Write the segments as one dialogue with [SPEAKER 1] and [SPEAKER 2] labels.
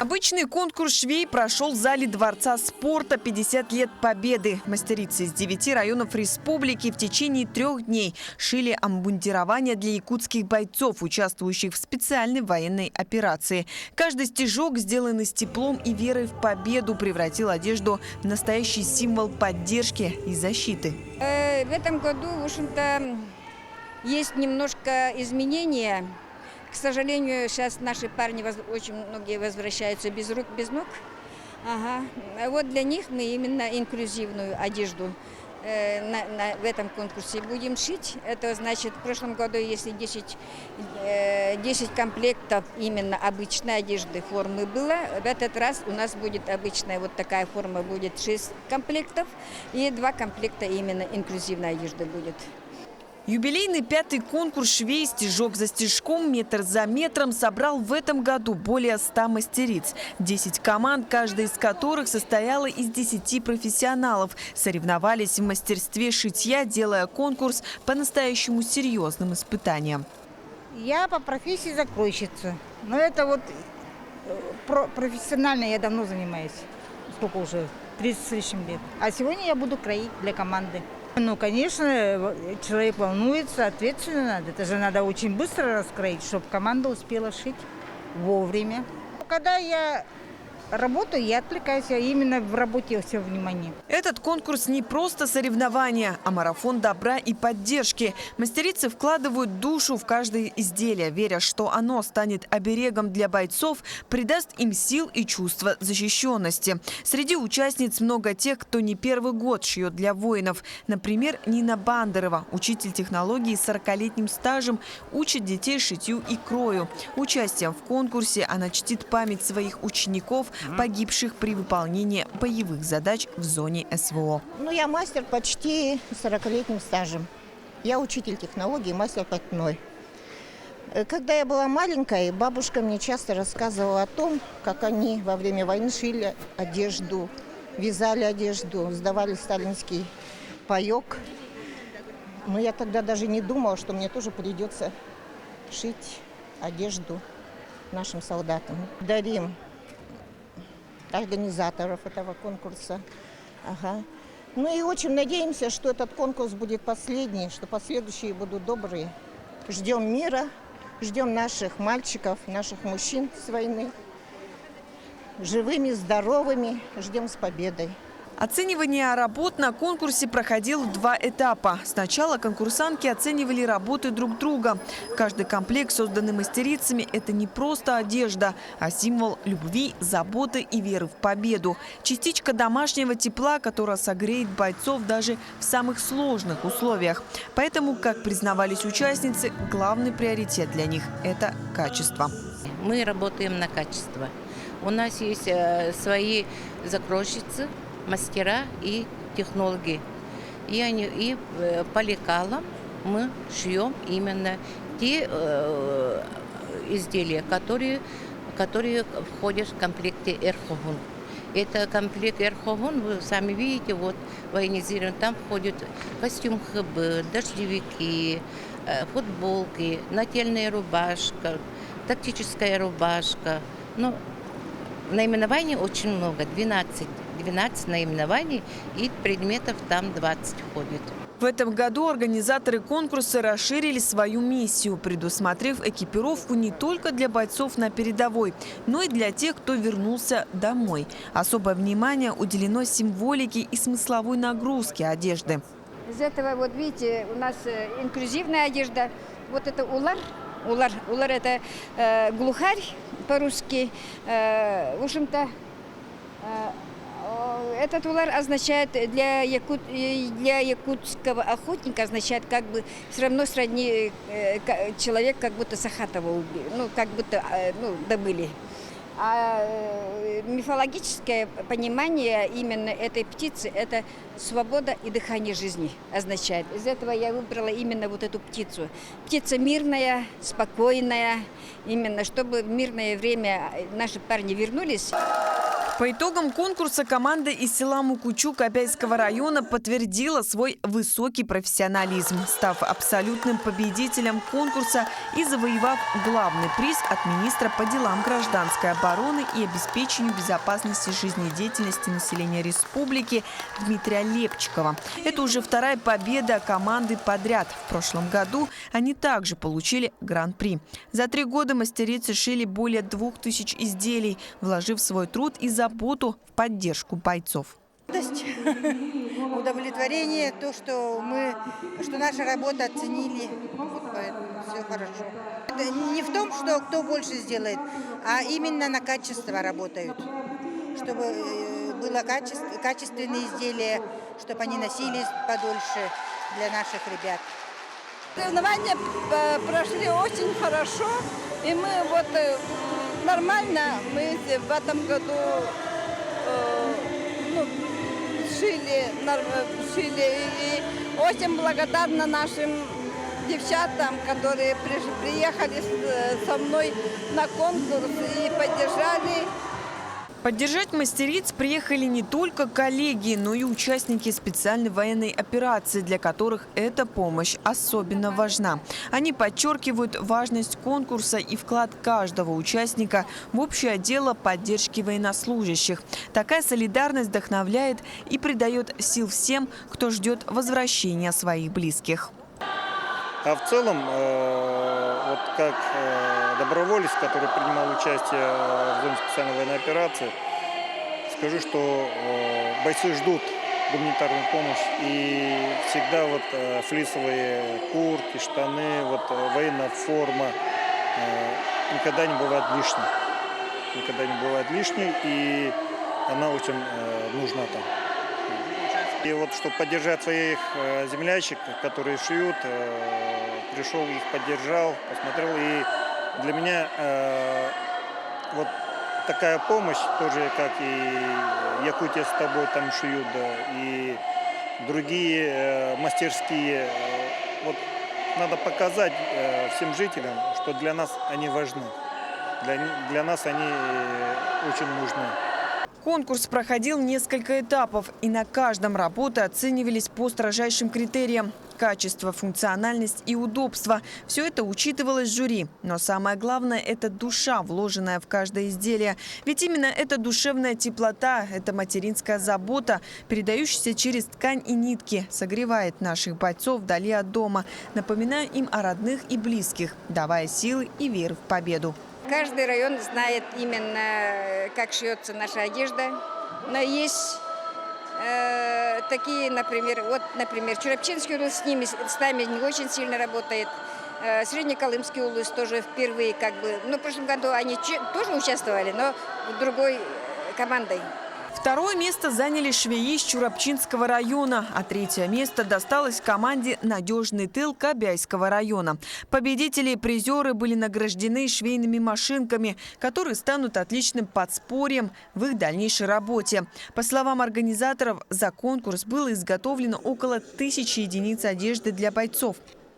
[SPEAKER 1] Обычный конкурс швей прошел в зале Дворца спорта «50 лет Победы». Мастерицы из 9 районов республики в течение 3 дней шили обмундирование для якутских бойцов, участвующих в специальной военной операции. Каждый стежок, сделанный с теплом и верой в победу, превратил одежду в настоящий символ поддержки и защиты.
[SPEAKER 2] В этом году, в общем-то, есть немножко изменения. К сожалению, сейчас наши парни очень многие возвращаются без рук, без ног. Ага. Вот для них мы именно инклюзивную одежду в этом конкурсе будем шить. Это значит, в прошлом году, если 10 комплектов именно обычной одежды, формы было, в этот раз у нас будет обычная вот такая форма, будет 6 комплектов, и 2 комплекта именно инклюзивной одежды будет.
[SPEAKER 1] Юбилейный 5-й конкурс швей стежок за стежком, метр за метром собрал в этом году более 100 мастериц. 10 команд, каждая из которых состояла из 10 профессионалов. Соревновались в мастерстве шитья, делая конкурс по-настоящему серьезным испытаниям.
[SPEAKER 3] Я по профессии закройщица. Но это вот профессионально я давно занимаюсь. Сколько уже? 30 с лишним лет. А сегодня я буду кроить для команды. Ну, конечно, человек волнуется, ответственно надо. Это же надо очень быстро раскроить, чтобы команда успела шить вовремя. Когда я работаю, я отвлекаюсь, а именно в работе все внимание.
[SPEAKER 1] Этот конкурс не просто соревнование, а марафон добра и поддержки. Мастерицы вкладывают душу в каждое изделие, веря, что оно станет оберегом для бойцов, придаст им сил и чувство защищенности. Среди участниц много тех, кто не первый год шьет для воинов. Например, Нина Бандерова, учитель технологий с 40-летним стажем, учит детей шитью и крою. Участием в конкурсе она чтит память своих учеников, погибших при выполнении боевых задач в зоне СВО.
[SPEAKER 4] Ну, я мастер почти 40-летним стажем. Я учитель технологий, мастер портной. Когда я была маленькой, бабушка мне часто рассказывала о том, как они во время войны шили одежду, вязали одежду, сдавали сталинский паёк. Но я тогда даже не думала, что мне тоже придется шить одежду нашим солдатам. Дарим организаторов этого конкурса. Ага. Ну и очень надеемся, что этот конкурс будет последний, что последующие будут добрые. Ждем мира, ждем наших мальчиков, наших мужчин с войны. Живыми, здоровыми, ждем с победой.
[SPEAKER 1] Оценивание работ на конкурсе проходило в 2 этапа. Сначала конкурсантки оценивали работы друг друга. Каждый комплект, созданный мастерицами, это не просто одежда, а символ любви, заботы и веры в победу. Частичка домашнего тепла, которая согреет бойцов даже в самых сложных условиях. Поэтому, как признавались участницы, главный приоритет для них – это качество.
[SPEAKER 5] Мы работаем на качество. У нас есть свои закройщицы, мастера и технологи. И по лекалам мы шьем именно те изделия, которые входят в комплекте Эрхогун. Это комплект Эрхогун, вы сами видите, вот военизирован. Там входит костюм ХБ, дождевики, футболки, нательная рубашка, тактическая рубашка. Ну, наименований очень много, 12 наименований, и предметов там 20 входит.
[SPEAKER 1] В этом году организаторы конкурса расширили свою миссию, предусмотрев экипировку не только для бойцов на передовой, но и для тех, кто вернулся домой. Особое внимание уделено символике и смысловой нагрузке одежды.
[SPEAKER 2] Из этого, вот видите, у нас инклюзивная одежда. Вот это улар. Улар – это глухарь по-русски. В общем-то, этот улар означает для якутского охотника, означает как бы все равно сродни человек, как будто Сахатова убили, ну как будто добыли. А мифологическое понимание именно этой птицы – это свобода и дыхание жизни означает. Из этого я выбрала именно вот эту птицу. Птица мирная, спокойная, именно чтобы в мирное время наши парни вернулись.
[SPEAKER 1] По итогам конкурса команда из села Мукучу Кобяйского района подтвердила свой высокий профессионализм, став абсолютным победителем конкурса и завоевав главный приз от министра по делам гражданской обороны и обеспечению безопасности жизнедеятельности населения республики Дмитрия Лепчикова. Это уже вторая победа команды подряд. В прошлом году они также получили гран-при. За 3 года мастерицы шили более 2000 изделий, вложив свой труд и заботу в поддержку бойцов.
[SPEAKER 6] Удовлетворение, то, что наша работа оценили, все хорошо. Это не в том, что кто больше сделает, а именно на качество работают, чтобы было качественные изделия, чтобы они носились подольше для наших ребят.
[SPEAKER 7] Соревнования прошли очень хорошо, и мы нормально, мы в этом году шили, и очень благодарна нашим девчатам, которые приехали со мной на конкурс и поддержали.
[SPEAKER 1] Поддержать мастериц приехали не только коллеги, но и участники специальной военной операции, для которых эта помощь особенно важна. Они подчеркивают важность конкурса и вклад каждого участника в общее дело поддержки военнослужащих. Такая солидарность вдохновляет и придает сил всем, кто ждет возвращения своих близких.
[SPEAKER 8] А в целом, вот как доброволец, который принимал участие в зоне специальной военной операции, скажу, что бойцы ждут гуманитарную помощь. И всегда флисовые куртки, штаны, военная форма никогда не бывает лишней. Никогда не бывает лишней, и она очень нужна там. И чтобы поддержать своих землячек, которые шьют, пришел, их поддержал, посмотрел. И для меня такая помощь, тоже как и Якутия с тобой там шьют, да, и другие мастерские. Надо показать всем жителям, что для нас они важны. Для нас они очень нужны.
[SPEAKER 1] Конкурс проходил несколько этапов, и на каждом работы оценивались по строжайшим критериям. Качество, функциональность и удобство – все это учитывалось жюри. Но самое главное – это душа, вложенная в каждое изделие. Ведь именно эта душевная теплота, эта материнская забота, передающаяся через ткань и нитки, согревает наших бойцов вдали от дома, напоминая им о родных и близких, давая силы и веру в победу.
[SPEAKER 2] Каждый район знает именно, как шьется наша одежда. Но есть такие, например, Чурапчинский улус с нами не очень сильно работает. Среднеколымский улус тоже впервые в прошлом году они тоже участвовали, но другой командой.
[SPEAKER 1] Второе место заняли швеи из Чурапчинского района, а 3-е место досталось команде «Надежный тыл» Кобяйского района. Победители и призеры были награждены швейными машинками, которые станут отличным подспорьем в их дальнейшей работе. По словам организаторов, за конкурс было изготовлено около 1000 единиц одежды для бойцов.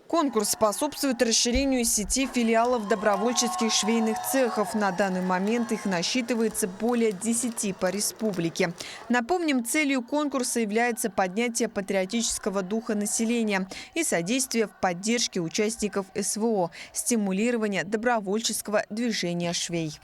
[SPEAKER 1] Конкурс способствует расширению сети филиалов добровольческих швейных цехов. На данный момент их насчитывается более 10 по республике. Напомним, целью конкурса является поднятие патриотического духа населения и содействие в поддержке участников СВО, стимулирование добровольческого движения швей.